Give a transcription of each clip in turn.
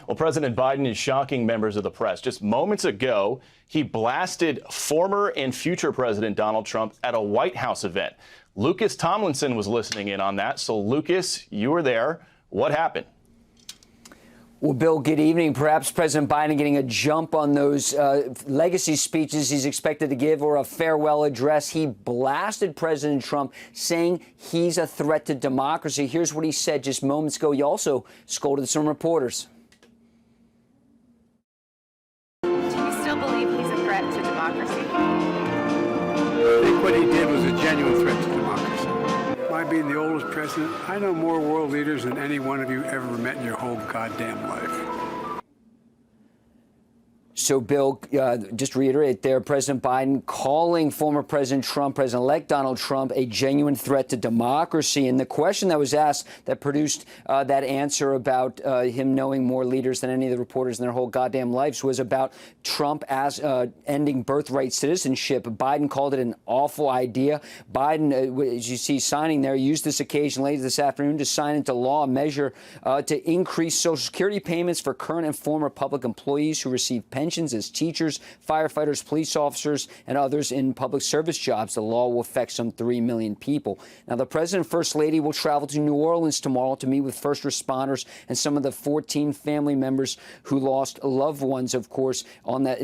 Well, President Biden is shocking members of the press. Just moments ago, he blasted former and future President Donald Trump at a White House event. Lucas Tomlinson was listening in on that. So, Lucas, you were there. What happened? Well, Bill, good evening. Perhaps President Biden getting a jump on those legacy speeches he's expected to give or a farewell address. He blasted President Trump, saying he's a threat to democracy. Here's what he said just moments ago. He also scolded some reporters. Do you still believe he's a threat to democracy? I think what he did was a genuine threat to democracy. My being the oldest president, I know more world leaders than any one of you ever met in your whole goddamn life. So, Bill, just to reiterate there, President Biden calling former President Trump, President-elect Donald Trump, a genuine threat to democracy. And the question that was asked that produced that answer about him knowing more leaders than any of the reporters in their whole goddamn lives was about Trump as ending birthright citizenship. Biden called it an awful idea. Biden, as you see signing there, used this occasion later this afternoon to sign into law a measure to increase Social Security payments for current and former public employees who receive pensions as teachers, firefighters, police officers, and others in public service jobs. The law will affect some 3 million people. Now, the president and first lady will travel to New Orleans tomorrow to meet with first responders and some of the 14 family members who lost loved ones, of course,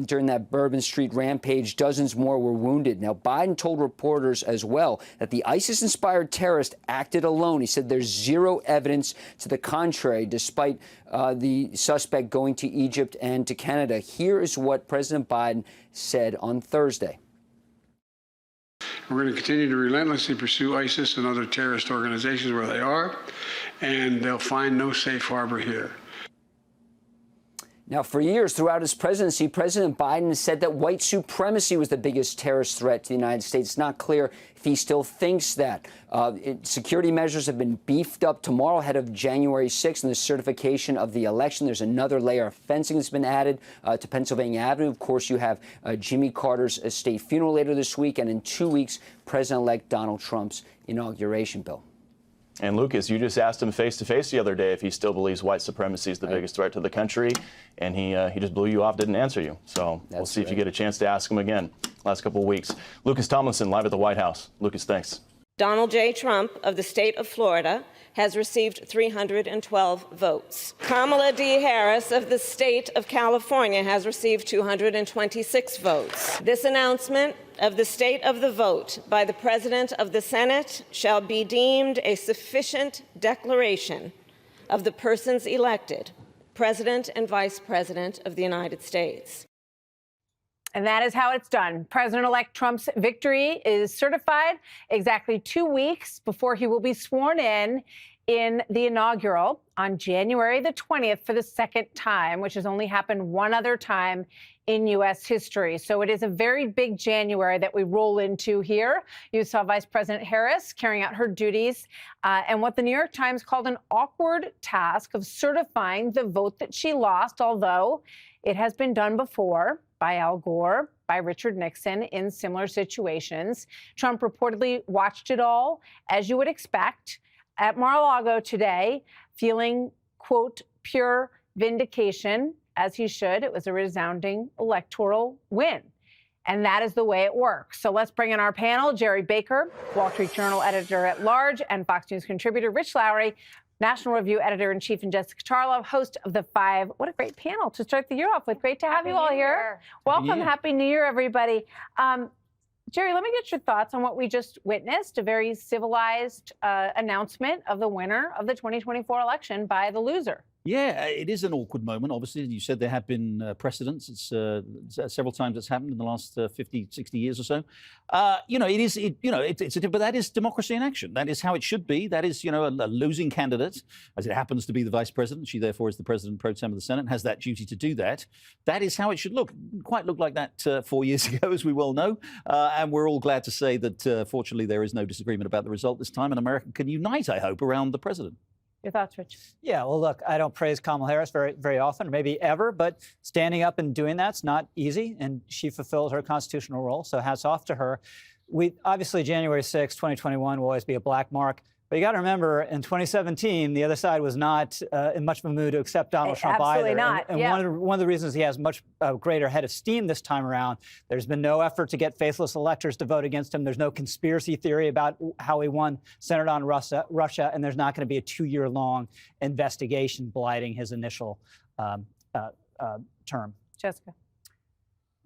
during that Bourbon Street rampage. Dozens more were wounded. Now, Biden told reporters as well that the ISIS-inspired terrorist acted alone. He said there's zero evidence to the contrary, despite the suspect going to Egypt and to Canada. Here is what President Biden said on Thursday. We're going to continue to relentlessly pursue ISIS and other terrorist organizations where they are, and they'll find no safe harbor here. Now, for years throughout his presidency, President Biden said that white supremacy was the biggest terrorist threat to the United States. It's not clear if he still thinks that. Security measures have been beefed up tomorrow ahead of January 6th and the certification of the election. There's another layer of fencing that's been added to Pennsylvania Avenue. Of course, you have Jimmy Carter's state funeral later this week, and in 2 weeks, President-elect Donald Trump's inauguration, Bill. And Lucas, you just asked him face-to-face the other day if he still believes white supremacy is the biggest threat to the country, and he just blew you off, didn't answer you. So we'll see if you get a chance to ask him again last couple of weeks. Lucas Tomlinson, live at the White House. Lucas, thanks. Donald J. Trump of the state of Florida has received 312 votes. Kamala D. Harris of the state of California has received 226 votes. This announcement of the state of the vote by the President of the Senate shall be deemed a sufficient declaration of the persons elected President and Vice President of the United States. And that is how it's done. President-elect Trump's victory is certified exactly 2 weeks before he will be sworn in the inaugural on January the 20th for the second time, which has only happened one other time in U.S. history. So it is a very big January that we roll into here. You saw Vice President Harris carrying out her duties and what the New York Times called an awkward task of certifying the vote that she lost, although it has been done before by Al Gore, by Richard Nixon in similar situations. Trump reportedly watched it all, as you would expect, at Mar-a-Lago today, feeling, quote, pure vindication, as he should. It was a resounding electoral win. And that is the way it works. So let's bring in our panel. Jerry Baker, Wall Street Journal editor-at-large and Fox News contributor. Rich Lowry, National Review editor-in-chief, and Jessica Tarlov, host of The Five. What a great panel to start the year off with. Great to have you all here. Welcome. Happy New Year, everybody. Jerry, let me get your thoughts on what we just witnessed, a very civilized announcement of the winner of the 2024 election by the loser. Yeah, it is an awkward moment. Obviously, you said there have been precedents. It's several times it's happened in the last 50, 60 years or so. But that is democracy in action. That is how it should be. That is, a losing candidate, as it happens to be the vice president. She therefore is the president pro tem of the Senate, has that duty to do that. That is how it should look. It quite looked like that 4 years ago, as we well know. And we're all glad to say that, fortunately, there is no disagreement about the result this time, and America can unite, I hope, around the president. Your thoughts, Rich? Yeah, well, look, I don't praise Kamala Harris very, very often, or maybe ever, but standing up and doing that's not easy, and she fulfilled her constitutional role, so hats off to her. Obviously, January 6, 2021 will always be a black mark. But you got to remember, in 2017, the other side was not in much of a mood to accept Donald Trump Absolutely either. not. And Yeah. one of the reasons he has much greater head of steam this time around, there's been no effort to get faithless electors to vote against him. There's no conspiracy theory about how he won centered on Russia, and there's not going to be a 2-year-long investigation blighting his initial term. Jessica.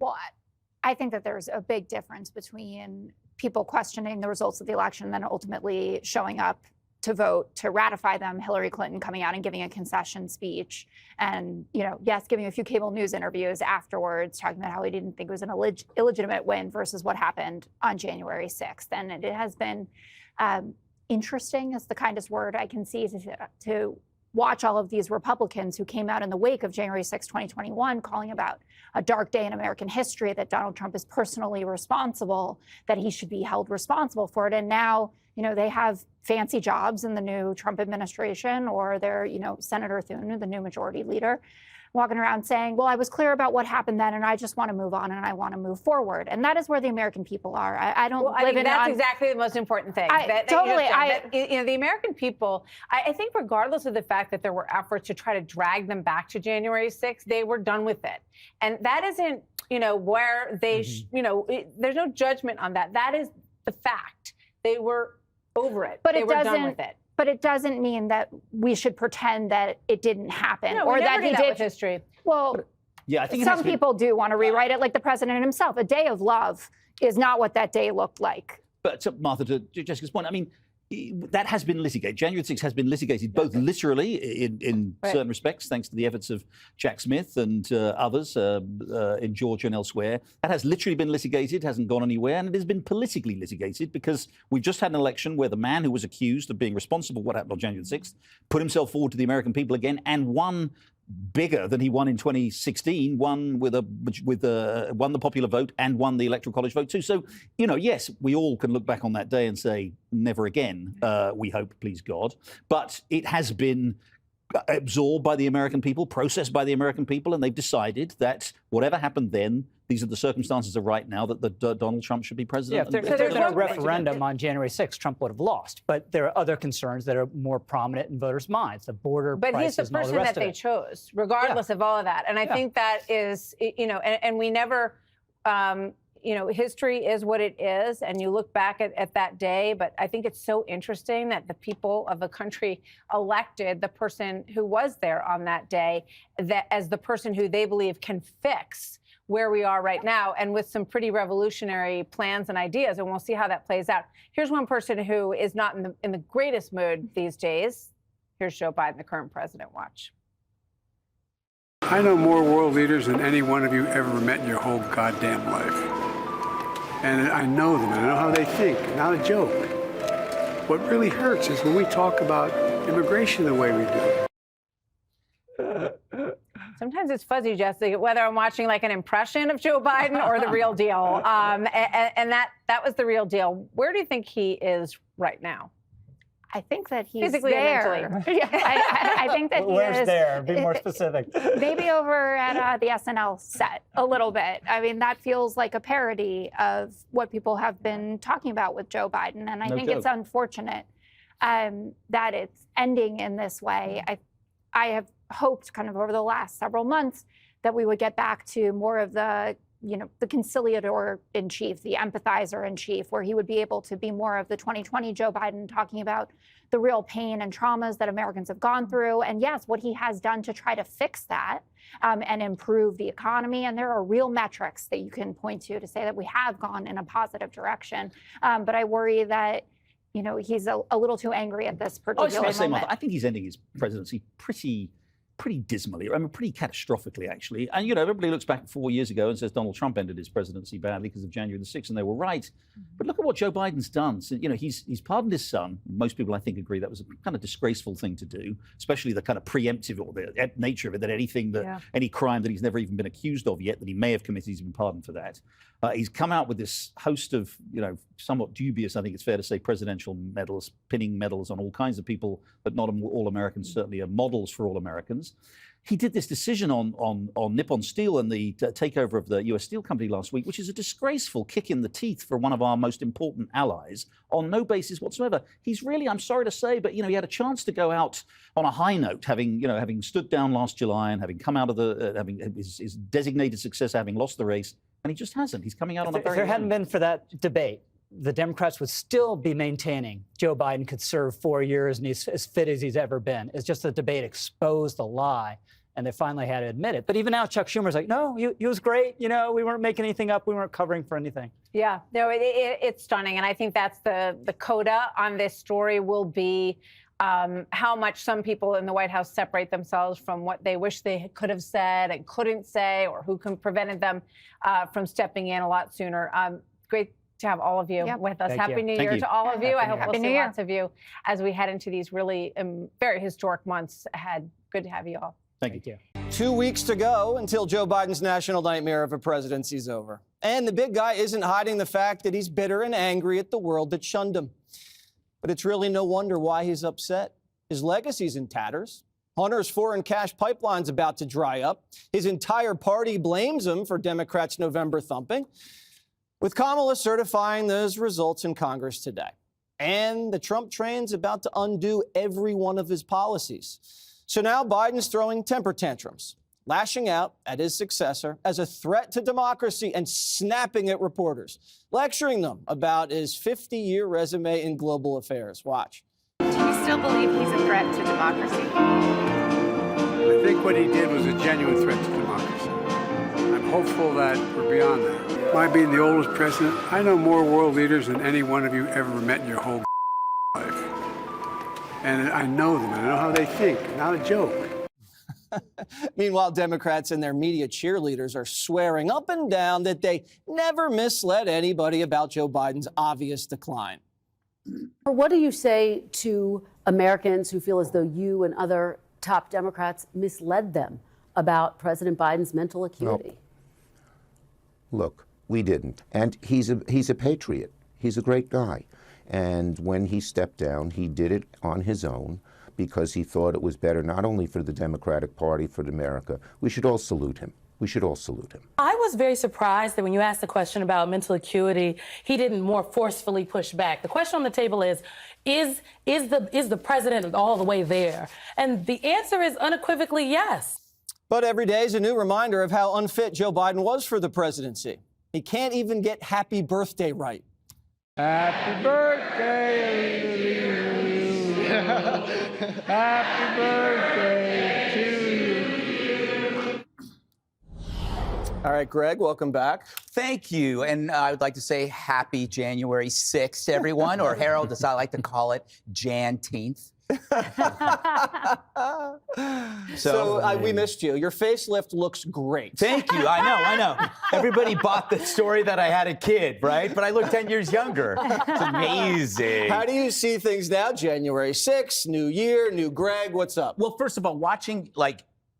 Well, I think that there's a big difference between people questioning the results of the election and then ultimately showing up to vote to ratify them. Hillary Clinton coming out and giving a concession speech and, yes, giving a few cable news interviews afterwards, talking about how he didn't think it was an illegitimate win versus what happened on January 6th. And it has been interesting is the kindest word I can see to watch all of these Republicans who came out in the wake of January 6, 2021, calling about a dark day in American history, that Donald Trump is personally responsible, that he should be held responsible for it. And now, they have fancy jobs in the new Trump administration, or they're, Senator Thune, the new majority leader, walking around saying, well, I was clear about what happened then, and I just want to move on and I want to move forward. And that is where the American people are. I don't I think that's exactly the most important thing. The American people, I think regardless of the fact that there were efforts to try to drag them back to January 6th, they were done with it. And that isn't, where they, there's no judgment on that. That is the fact. They were over it. But they were done with it. But it doesn't mean that we should pretend that it didn't happen, No, or that he did. With history. Well, yeah, I think some people do want to rewrite it, like the president himself. A day of love is not what that day looked like. But Martha, to Jessica's point, I mean, that has been litigated. January 6th has been litigated, both literally in certain respects, thanks to the efforts of Jack Smith and others in Georgia and elsewhere. That has literally been litigated, hasn't gone anywhere, and it has been politically litigated because we've just had an election where the man who was accused of being responsible for what happened on January 6th put himself forward to the American people again and won bigger than he won in 2016, won won the popular vote and won the electoral college vote too. So, yes, we all can look back on that day and say, never again, we hope, please God. But it has been absorbed by the American people, processed by the American people, and they've decided that whatever happened then, these are the circumstances of right now that Donald Trump should be president. Yeah, if there's been a referendum on January 6th, Trump would have lost. But there are other concerns that are more prominent in voters' minds, the border but prices he's the person that they chose, regardless of all of that. And I think that is, and we never, history is what it is. And you look back at that day. But I think it's so interesting that the people of the country elected the person who was there on that day as the person who they believe can fix where we are right now, and with some pretty revolutionary plans and ideas, and we'll see how that plays out. Here's one person who is not in the greatest mood these days. Here's Joe Biden, the current president. Watch. I know more world leaders than any one of you ever met in your whole goddamn life. And I know them, and I know how they think, not a joke. What really hurts is when we talk about immigration the way we do. Sometimes it's fuzzy, Jessica, whether I'm watching like an impression of Joe Biden or the real deal. And that was the real deal. Where do you think he is right now? I think that he's physically there. And mentally. I think that he Where's is there? Be more specific. Maybe over at the SNL set a little bit. I mean, that feels like a parody of what people have been talking about with Joe Biden, and I think it's unfortunate that it's ending in this way. I have hoped kind of over the last several months that we would get back to more of the conciliator in chief, the empathizer in chief, where he would be able to be more of the 2020 Joe Biden, talking about the real pain and traumas that Americans have gone through. And yes, what he has done to try to fix that and improve the economy. And there are real metrics that you can point to say that we have gone in a positive direction. But I worry that he's a little too angry at this particular moment. Martha, I think he's ending his presidency pretty dismally, I mean, pretty catastrophically, actually. And, everybody looks back 4 years ago and says Donald Trump ended his presidency badly because of January the 6th, and they were right. But look at what Joe Biden's done. So, he's pardoned his son. Most people, I think, agree that was a kind of disgraceful thing to do, especially the kind of preemptive or the nature of it, that any crime that he's never even been accused of yet that he may have committed, he's been pardoned for that. He's come out with this host of, somewhat dubious, I think it's fair to say, presidential medals, pinning medals on all kinds of people, but not all Americans certainly are models for all Americans. he did this decision on Nippon Steel and the takeover of the U.S. Steel Company last week, which is a disgraceful kick in the teeth for one of our most important allies on no basis whatsoever. He's really, I'm sorry to say, but, he had a chance to go out on a high note, having stood down last July and having come out of having his designated successor, having lost the race, and he just hasn't. He's coming out on a very... If there hadn't been for that debate, the Democrats would still be maintaining Joe Biden could serve 4 years and he's as fit as he's ever been. It's just the debate exposed the lie, and they finally had to admit it. But even now, Chuck Schumer's like, no, he was great. We weren't making anything up. We weren't covering for anything. Yeah, no, it's stunning. And I think that's the coda on this story will be how much some people in the White House separate themselves from what they wish they could have said and couldn't say, or who prevented them from stepping in a lot sooner. Great to have all of you with us. Happy New Year to all of you. I hope we'll see lots of you as we head into these really very historic months ahead. Good to have you all. Thank you. 2 weeks to go until Joe Biden's national nightmare of a presidency is over. And the big guy isn't hiding the fact that he's bitter and angry at the world that shunned him. But it's really no wonder why he's upset. His legacy's in tatters. Hunter's foreign cash pipeline's about to dry up. His entire party blames him for Democrats' November thumping, with Kamala certifying those results in Congress today. And the Trump train's about to undo every one of his policies. So now Biden's throwing temper tantrums, lashing out at his successor as a threat to democracy and snapping at reporters, lecturing them about his 50-year resume in global affairs. Watch. Do you still believe he's a threat to democracy? I think what he did was a genuine threat to democracy. I'm hopeful that we're beyond that. My being the oldest president, I know more world leaders than any one of you ever met in your whole life. And I know them, and I know how they think. Not a joke. Meanwhile, Democrats and their media cheerleaders are swearing up and down that they never misled anybody about Joe Biden's obvious decline. What do you say to Americans who feel as though you and other top Democrats misled them about President Biden's mental acuity? No. Look, we didn't. And he's a patriot. He's a great guy. And when he stepped down, he did it on his own because he thought it was better not only for the Democratic Party, for America. We should all salute him. We should all salute him. I was very surprised that when you asked the question about mental acuity, he didn't more forcefully push back. The question on the table is the president all the way there? And the answer is unequivocally yes. But every day is a new reminder of how unfit Joe Biden was for the presidency. He can't even get happy birthday right. Happy birthday to you. Happy birthday to you. All right, Greg, welcome back. Thank you. And I would like to say happy January 6th, everyone, or Harold, as I like to call it, Jan-teenth. We missed you. Your facelift looks great. Thank you. I know. Everybody bought the story that I had a kid, right? But I look 10 years younger. It's amazing. How do you see things now? January 6th, new year, new Greg. What's up? Well, first of all, watching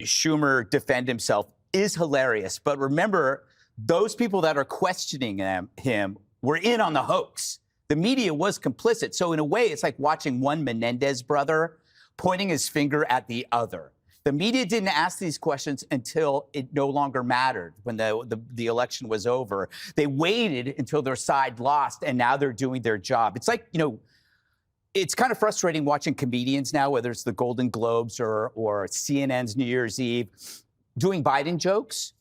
Schumer defend himself is hilarious. But remember, those people that are questioning him were in on the hoax. The media was complicit. So in a way, it's like watching one Menendez brother pointing his finger at the other. The media didn't ask these questions until it no longer mattered, when the election was over. They waited until their side lost, and now they're doing their job. It's like, it's kind of frustrating watching comedians now, whether it's the Golden Globes or CNN's New Year's Eve, doing Biden jokes.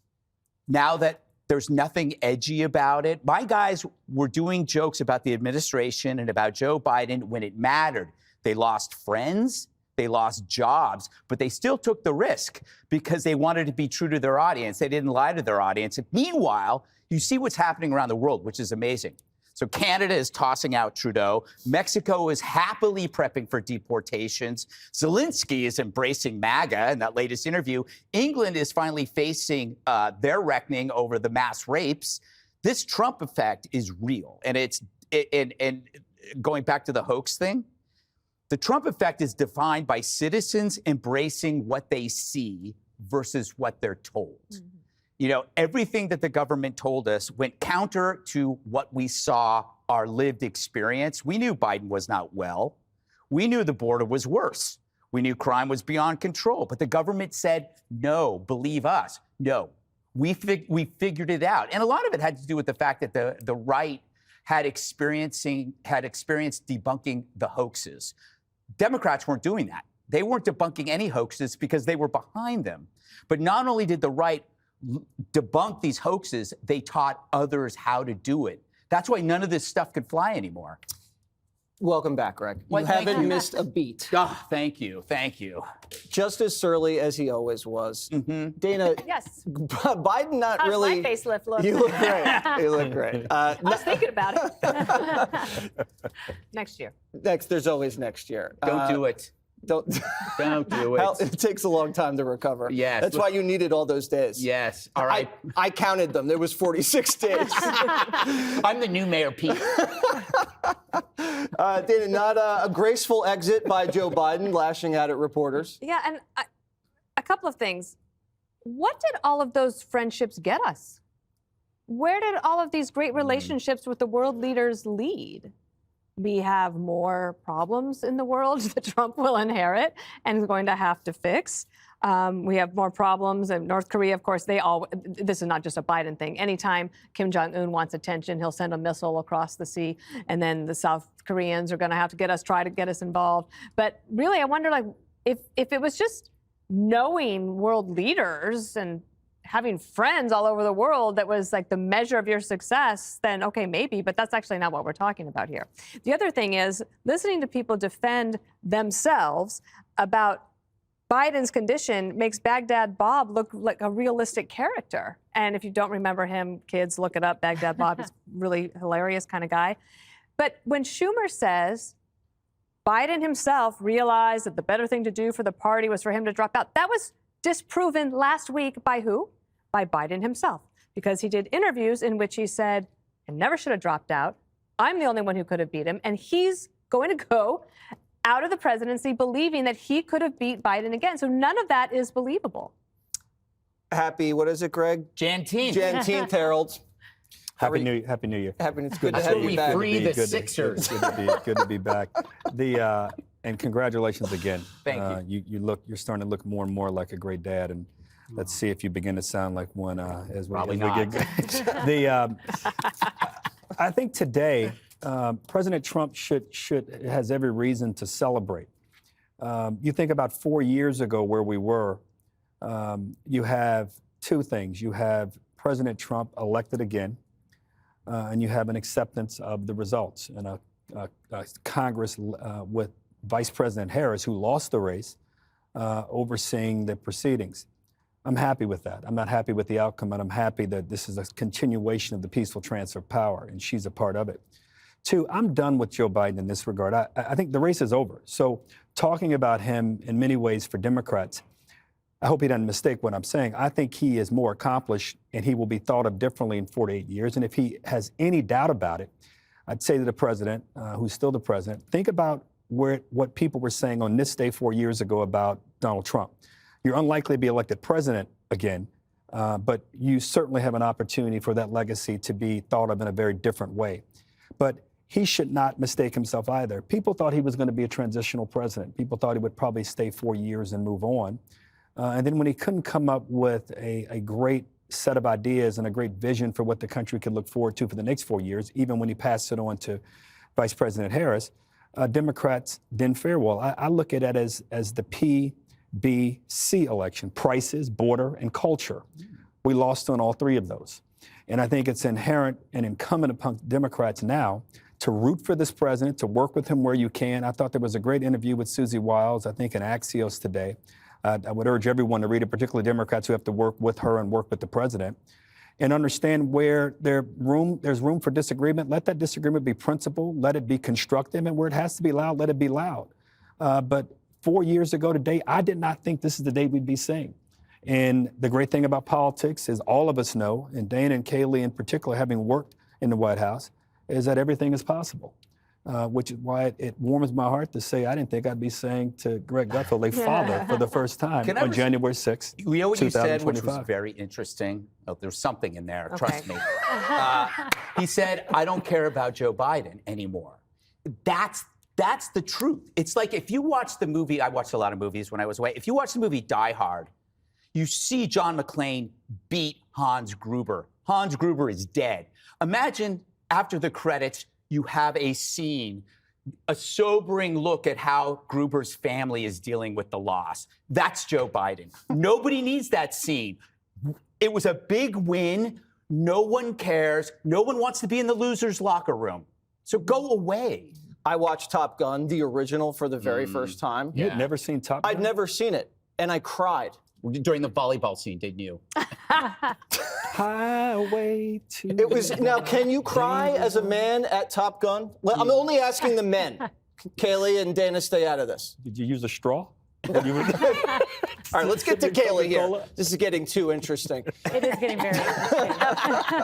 Now that there's nothing edgy about it. My guys were doing jokes about the administration and about Joe Biden when it mattered. They lost friends, they lost jobs, but they still took the risk because they wanted to be true to their audience. They didn't lie to their audience. And meanwhile, you see what's happening around the world, which is amazing. So Canada is tossing out Trudeau. Mexico is happily prepping for deportations. Zelensky is embracing MAGA in that latest interview. England is finally facing their reckoning over the mass rapes. This Trump effect is real. And and going back to the hoax thing, the Trump effect is defined by citizens embracing what they see versus what they're told. Mm-hmm. Everything that the government told us went counter to what we saw, our lived experience. We knew Biden was not well. We knew the border was worse. We knew crime was beyond control, but the government said, no, believe us. No, we figured it out. And a lot of it had to do with the fact that the right had experienced debunking the hoaxes. Democrats weren't doing that. They weren't debunking any hoaxes because they were behind them. But not only did the right debunk these hoaxes, they taught others how to do it. That's why none of this stuff could fly anymore. Welcome back, Greg. You haven't missed a beat. Oh, thank you. Thank you. Just as surly as he always was. Dana, Yes. Biden not How's really. my facelift look? You look great. You look great. I was thinking about it. Next year. There's always next year. Don't do it. Don't do it. It takes a long time to recover. Yes. That's why you needed all those days. Yes. All right. I counted them. There was 46 days. I'm the new Mayor Pete. Dana, not a graceful exit by Joe Biden, lashing out at reporters. Yeah, and a couple of things. What did all of those friendships get us? Where did all of these great relationships with the world leaders lead? We have more problems in the world that Trump will inherit and is going to have to fix. We have more problems in North Korea. Of course, this is not just a Biden thing. Anytime Kim Jong-un wants attention, he'll send a missile across the sea, and then the South Koreans are going to have to try to get us involved. But really, I wonder, like, if it was just knowing world leaders and having friends all over the world that was like the measure of your success, then okay, maybe, but that's actually not what we're talking about here. The other thing is listening to people defend themselves about Biden's condition makes Baghdad Bob look like a realistic character. And if you don't remember him, kids, look it up. Baghdad Bob is really hilarious kind of guy. But when Schumer says Biden himself realized that the better thing to do for the party was for him to drop out, that was disproven last week by who? By Biden himself, because he did interviews in which he said, I never should have dropped out. I'm the only one who could have beat him. And he's going to go out of the presidency believing that he could have beat Biden again. So none of that is believable. Happy, what is it, Greg? Janteenth. Janteenth, Harold. Happy New Year. It's good to have you back. Free the Sixers. Good to be back. And congratulations again. Thank you. You're starting to look more and more like a great dad, and let's see if you begin to sound like one as we get. I think today President Trump has every reason to celebrate. You think about 4 years ago where we were. You have two things. You have President Trump elected again, and you have an acceptance of the results, and a Congress with Vice President Harris, who lost the race, overseeing the proceedings. I'm happy with that. I'm not happy with the outcome, and I'm happy that this is a continuation of the peaceful transfer of power, and she's a part of it. Two, I'm done with Joe Biden in this regard. I think the race is over. So talking about him in many ways for Democrats, I hope he doesn't mistake what I'm saying. I think he is more accomplished, and he will be thought of differently in 4 to 8 years. And if he has any doubt about it, I'd say to the president, who's still the president, think about what people were saying on this day 4 years ago about Donald Trump. You're unlikely to be elected president again, but you certainly have an opportunity for that legacy to be thought of in a very different way. But he should not mistake himself either. People thought he was going to be a transitional president. People thought he would probably stay 4 years and move on. And then when he couldn't come up with a great set of ideas and a great vision for what the country could look forward to for the next 4 years, even when he passed it on to Vice President Harris, Democrats didn't fare well. I look at it as the PBC election: prices, border, and culture. We lost on all three of those. And I think it's inherent and incumbent upon Democrats now to root for this president, to work with him where you can. I thought there was a great interview with Susie Wiles, I think, in Axios today. I would urge everyone to read it, particularly Democrats who have to work with her and work with the president, and understand where there's room for disagreement. Let that disagreement be principled. Let it be constructive. And where it has to be loud, let it be loud. But 4 years ago today, I did not think this is the day we'd be seeing. And the great thing about politics is all of us know, and Dana and Kayleigh in particular, having worked in the White House, is that everything is possible. Which is why it warms my heart to say I didn't think I'd be saying to Greg Gutfeld, a father, for the first time on January 6th, You know what you said, which was 2025. very interesting? Oh, there's something in there, trust me. He said, I don't care about Joe Biden anymore. That's That's the truth. It's like if you watch the movie, I watched a lot of movies when I was away. If you watch the movie Die Hard, you see John McClane beat Hans Gruber. Hans Gruber is dead. Imagine after the credits, you have a scene, a sobering look at how Gruber's family is dealing with the loss. That's Joe Biden. Nobody needs that scene. It was a big win. No one cares. No one wants to be in the loser's locker room. So go away. I watched Top Gun, the original, for the very first time. You had never seen Top Gun? I'd never seen it, and I cried. During the volleyball scene, didn't you? Highway to... It was, now, can you cry as a man at Top Gun? Well, I'm only asking the men. Kaylee and Dana, stay out of this. Did you use a straw? All right, let's get to Kaylee here. This is getting too interesting. It is getting very interesting.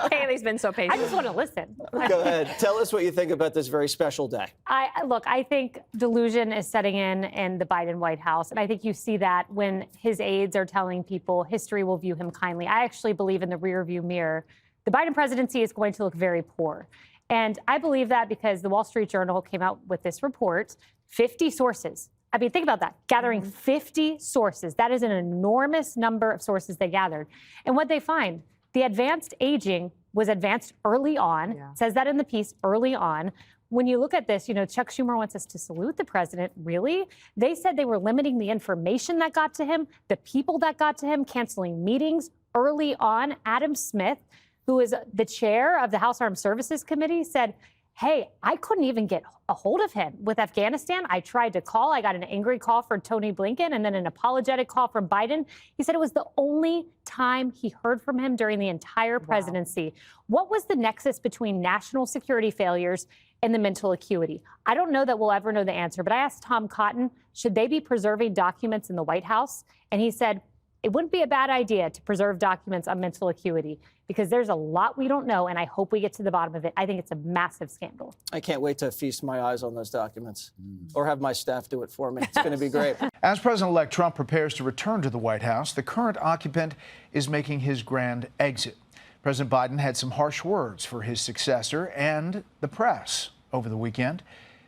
Kaylee's been so patient. I just want to listen. Go ahead. Tell us what you think about this very special day. I think delusion is setting in the Biden White House. And I think you see that when his aides are telling people history will view him kindly. I actually believe in the rearview mirror. The Biden presidency is going to look very poor. And I believe that because the Wall Street Journal came out with this report, 50 sources. I mean, think about that, gathering 50 sources. That is an enormous number of sources they gathered. And what they find, the advanced aging was advanced early on, says that in the piece, early on. When you look at this, Chuck Schumer wants us to salute the president. Really? They said they were limiting the information that got to him, the people that got to him, canceling meetings early on. Adam Smith, who is the chair of the House Armed Services Committee, said, hey, I couldn't even get a hold of him with Afghanistan. I tried to call. I got an angry call from Tony Blinken and then an apologetic call from Biden. He said it was the only time he heard from him during the entire presidency. What was the nexus between national security failures and the mental acuity? I don't know that we'll ever know the answer, but I asked Tom Cotton, should they be preserving documents in the White House? And he said, it wouldn't be a bad idea to preserve documents on mental acuity because there's a lot we don't know, and I hope we get to the bottom of it. I think it's a massive scandal. I can't wait to feast my eyes on those documents or have my staff do it for me. It's going to be great. As President-elect Trump prepares to return to the White House, the current occupant is making his grand exit. President Biden had some harsh words for his successor and the press over the weekend.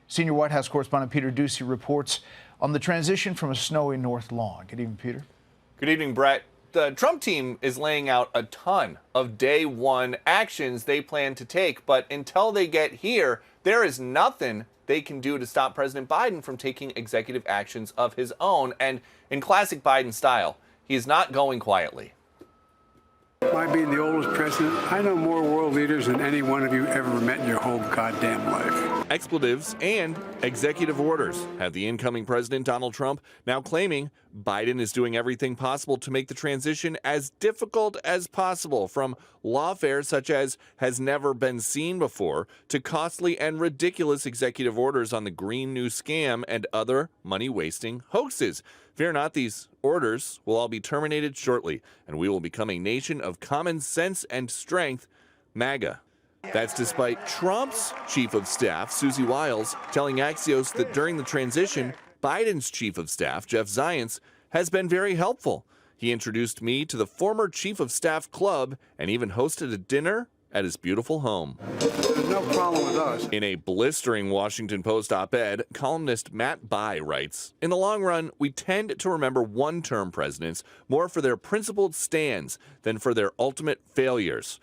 Senior White House correspondent Peter Ducey reports on the transition from a snowy North Lawn. Good evening, Peter. Good evening, Brett. The Trump team is laying out a ton of day one actions they plan to take, but until they get here, there is nothing they can do to stop President Biden from taking executive actions of his own. And in classic Biden style, he is not going quietly. My being the oldest president, I know more world leaders than any one of you ever met in your whole goddamn life. Expletives and executive orders have the incoming president, Donald Trump, now claiming Biden is doing everything possible to make the transition as difficult as possible, from lawfare such as has never been seen before to costly and ridiculous executive orders on the Green New Scam and other money-wasting hoaxes. Fear not, these orders will all be terminated shortly, and we will become a nation of common sense and strength, MAGA. That's despite Trump's chief of staff, Susie Wiles, telling Axios that during the transition, Biden's chief of staff, Jeff Zients, has been very helpful. He introduced me to the former chief of staff club and even hosted a dinner at his beautiful home. There's no problem with us. In a blistering Washington Post op-ed, columnist Matt Bai writes, in the long run, we tend to remember one-term presidents more for their principled stands than for their ultimate failures.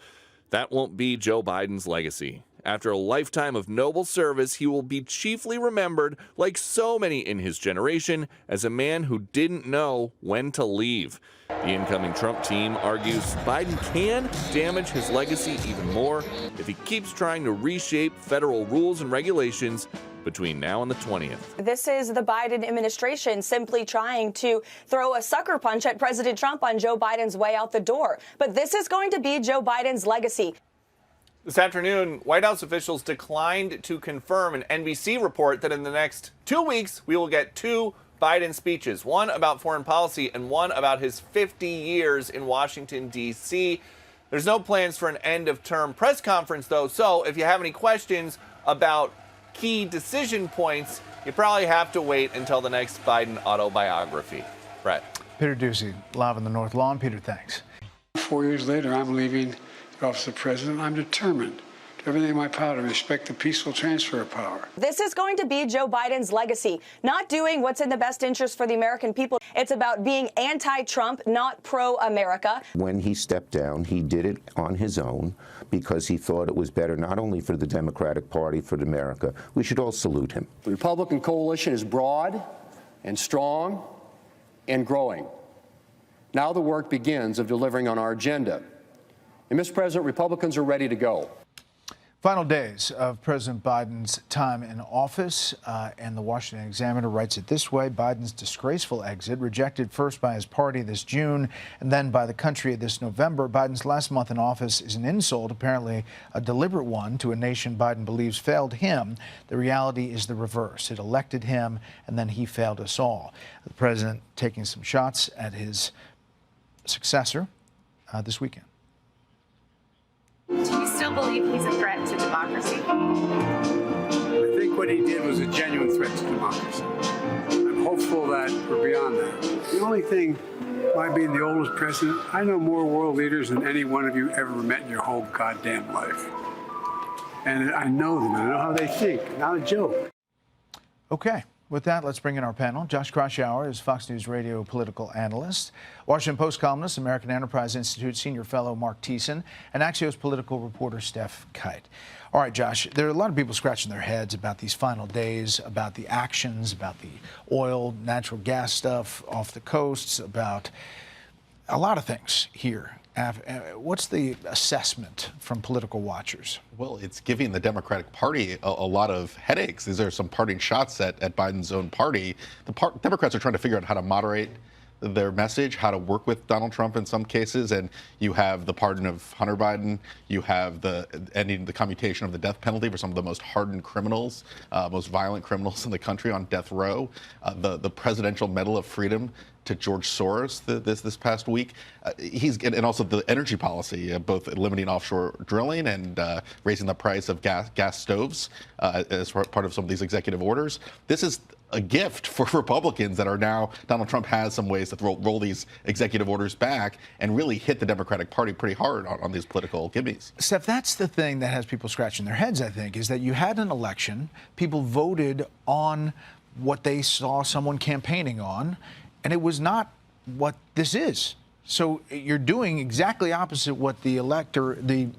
That won't be Joe Biden's legacy. After a lifetime of noble service, he will be chiefly remembered, like so many in his generation, as a man who didn't know when to leave. The incoming Trump team argues Biden can damage his legacy even more if he keeps trying to reshape federal rules and regulations between now and the 20th. This is the Biden administration simply trying to throw a sucker punch at President Trump on Joe Biden's way out the door. But this is going to be Joe Biden's legacy. This afternoon, White House officials declined to confirm an NBC report that in the next 2 weeks, we will get two Biden speeches, one about foreign policy and one about his 50 years in Washington, D.C. There's no plans for an end-of-term press conference, though, so if you have any questions about key decision points, you probably have to wait until the next Biden autobiography. Brett. Peter Ducey, live on the North Lawn. Peter, thanks. 4 years later, I'm leaving the office of president. I'm determined everything in my power to respect the peaceful transfer of power. This is going to be Joe Biden's legacy, not doing what's in the best interest for the American people. It's about being anti-Trump, not pro-America. When he stepped down, he did it on his own because he thought it was better not only for the Democratic Party, for America. We should all salute him. The Republican coalition is broad and strong and growing. Now the work begins of delivering on our agenda. And, Mr. President, Republicans are ready to go. Final days of President Biden's time in office, and the Washington Examiner writes it this way: Biden's disgraceful exit, rejected first by his party this June and then by the country this November. Biden's last month in office is an insult, apparently a deliberate one, to a nation Biden believes failed him. The reality is the reverse. It elected him, and then he failed us all. The president taking some shots at his successor this weekend. Do you still believe he's a threat to democracy? I think what he did was a genuine threat to democracy. I'm hopeful that we're beyond that. The only thing, by being the oldest president, I know more world leaders than any one of you ever met in your whole goddamn life. And I know them, and I know how they think. Not a joke. Okay. With that, let's bring in our panel. Josh Kraushaar is Fox News Radio political analyst, Washington Post columnist, American Enterprise Institute senior fellow Mark Thiessen, and Axios political reporter Steph Kite. All right, Josh, there are a lot of people scratching their heads about these final days, about the actions, about the oil, natural gas stuff off the coasts, about a lot of things here. What's the assessment from political watchers? Well, it's giving the Democratic Party a lot of headaches. These are some parting shots at Biden's own party. The Democrats are trying to figure out how to moderate their message, how to work with Donald Trump in some cases, and you have the pardon of Hunter Biden, you have the ending the commutation of the death penalty for some of the most hardened criminals, most violent criminals in the country on death row, the Presidential Medal of Freedom to George Soros this past week. And also the energy policy, both limiting offshore drilling and raising the price of gas stoves as part of some of these executive orders. This is a gift for Republicans that are now, Donald Trump has some ways to roll these executive orders back and really hit the Democratic Party pretty hard on these political gimmies. Steph, that's the thing that has people scratching their heads, I think, is that you had an election, people voted on what they saw someone campaigning on, and it was not what this is. So you're doing exactly opposite what the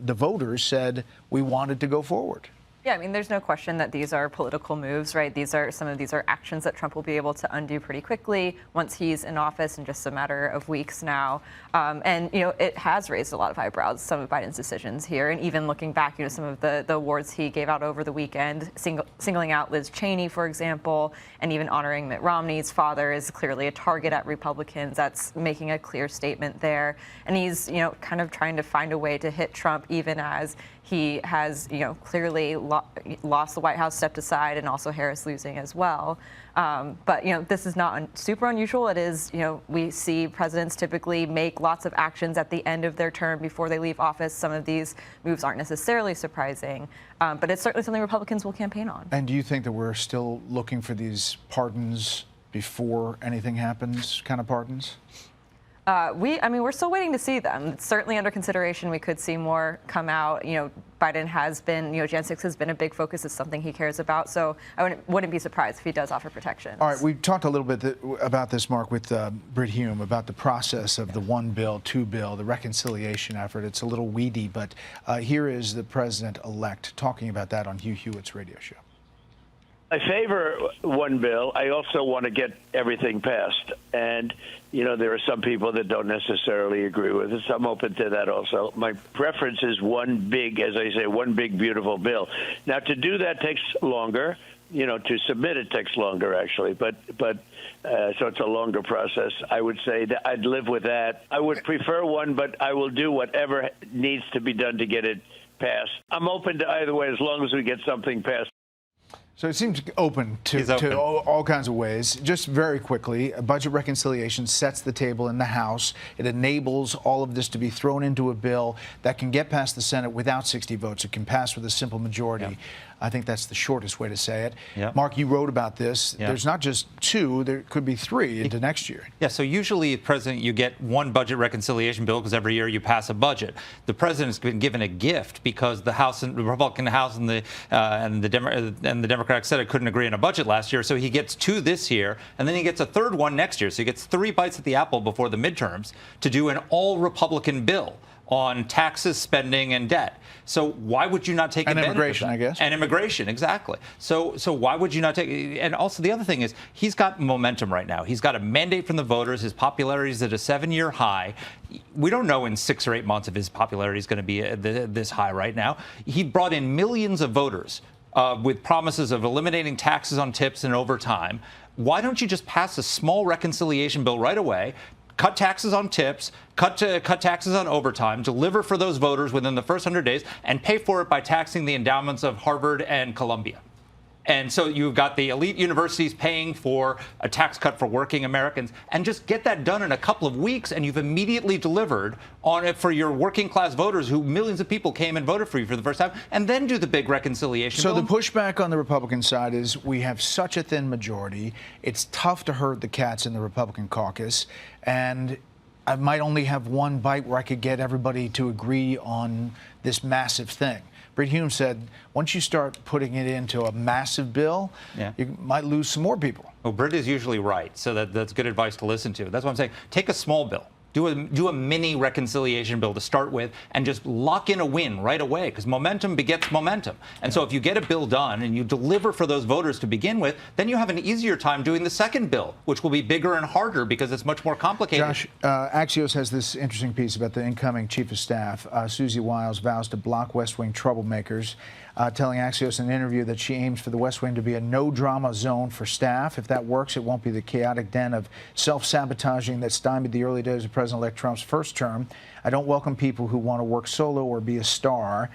voters said we wanted to go forward. Yeah, I mean, there's no question that these are political moves, right? Some of these are actions that Trump will be able to undo pretty quickly once he's in office in just a matter of weeks now. And, it has raised a lot of eyebrows, some of Biden's decisions here. And even looking back, some of the awards he gave out over the weekend, singling out Liz Cheney, for example, and even honoring Mitt Romney's father is clearly a target at Republicans. That's making a clear statement there. And he's, kind of trying to find a way to hit Trump even as he has, clearly lost the White House, stepped aside, and also Harris losing as well. But, this is not super unusual. It is, we see presidents typically make lots of actions at the end of their term before they leave office. Some of these moves aren't necessarily surprising, but it's certainly something Republicans will campaign on. And do you think that we're still looking for these pardons before anything happens, kind of pardons? We're still waiting to see them. It's certainly under consideration. We could see more come out. Biden has been, Jan 6 has been a big focus. It's something he cares about. So I wouldn't be surprised if he does offer protection. All right, we talked a little bit about this, Mark, with Britt Hume, about the process of the one bill, two bill, the reconciliation effort. It's a little weedy, but here is the president-elect talking about that on Hugh Hewitt's radio show. I favor one bill. I also want to get everything passed. And, there are some people that don't necessarily agree with it. So I'm open to that also. My preference is one big, beautiful bill. Now, to do that takes longer. To submit it takes longer, actually. But so it's a longer process. I would say that I'd live with that. I would prefer one, but I will do whatever needs to be done to get it passed. I'm open to either way as long as we get something passed. So it seems open to all kinds of ways. Just very quickly, a budget reconciliation sets the table in the House. It enables all of this to be thrown into a bill that can get past the Senate without 60 votes. It can pass with a simple majority. I think that's the shortest way to say it. Yep. Mark, you wrote about this. Yep. There's not just 2, there could be 3 into next year. Yeah, so usually, President, you get one budget reconciliation bill because every year you pass a budget. The president's been given a gift because the House and the Republican House and the Democratic Senate couldn't agree on a budget last year, so he gets 2 this year, and then he gets a 3rd one next year. So he gets 3 bites at the apple before the midterms to do an all-Republican bill on taxes, spending, and debt. So why would you not take advantage of that? And immigration, I guess. And immigration, exactly. So why would you not take? And also the other thing is he's got momentum right now. He's got a mandate from the voters. His popularity is at a 7-year high. We don't know in 6 or 8 months if his popularity is going to be this high right now. He brought in millions of voters with promises of eliminating taxes on tips and overtime. Why don't you just pass a small reconciliation bill right away? Cut taxes on tips, cut taxes on overtime, deliver for those voters within the first 100 days, and pay for it by taxing the endowments of Harvard and Columbia. And so you've got the elite universities paying for a tax cut for working Americans, and just get that done in a couple of weeks, and you've immediately delivered on it for your working class voters who millions of people came and voted for you for the first time, and then do the big reconciliation So bill. the pushback on the Republican side is we have such a thin majority. It's tough to herd the cats in the Republican caucus, and I might only have one bite where I could get everybody to agree on this massive thing. Britt Hume said, once you start putting it into a massive bill, you might lose some more people. Well, Britt is usually right, so that's good advice to listen to. That's what I'm saying. Take a small bill. Do a mini reconciliation bill to start with and just lock in a win right away, because momentum begets momentum. And so if you get a bill done and you deliver for those voters to begin with, then you have an easier time doing the second bill, which will be bigger and harder because it's much more complicated. Josh, Axios has this interesting piece about the incoming chief of staff. Susie Wiles vows to block West Wing troublemakers, telling Axios in an interview that she aims for the West Wing to be a no-drama zone for staff. If that works, it won't be the chaotic den of self-sabotaging that stymied the early days of President-elect Trump's first term. I don't welcome people who want to work solo or be a star.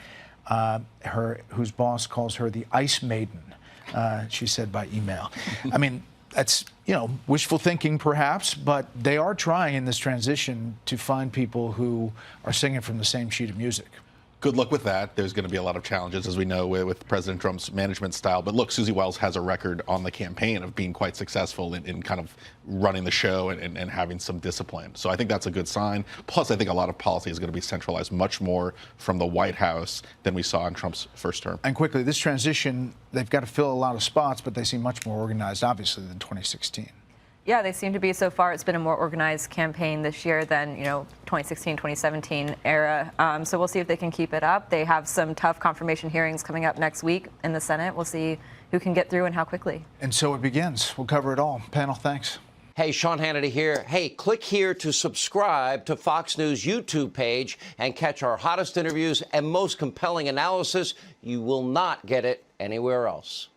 Whose boss calls her the Ice Maiden, she said by email. I mean, that's, wishful thinking perhaps, but they are trying in this transition to find people who are singing from the same sheet of music. Good luck with that. There's going to be a lot of challenges, as we know, with President Trump's management style. But look, Susie Wiles has a record on the campaign of being quite successful in kind of running the show and having some discipline. So I think that's a good sign. Plus, I think a lot of policy is going to be centralized much more from the White House than we saw in Trump's first term. And quickly, this transition, they've got to fill a lot of spots, but they seem much more organized, obviously, than 2016. Yeah, they seem to be so far. It's been a more organized campaign this year than 2016, 2017 era. So we'll see if they can keep it up. They have some tough confirmation hearings coming up next week in the Senate. We'll see who can get through and how quickly. And so it begins. We'll cover it all. Panel, thanks. Hey, Sean Hannity here. Hey, click here to subscribe to Fox News YouTube page and catch our hottest interviews and most compelling analysis. You will not get it anywhere else.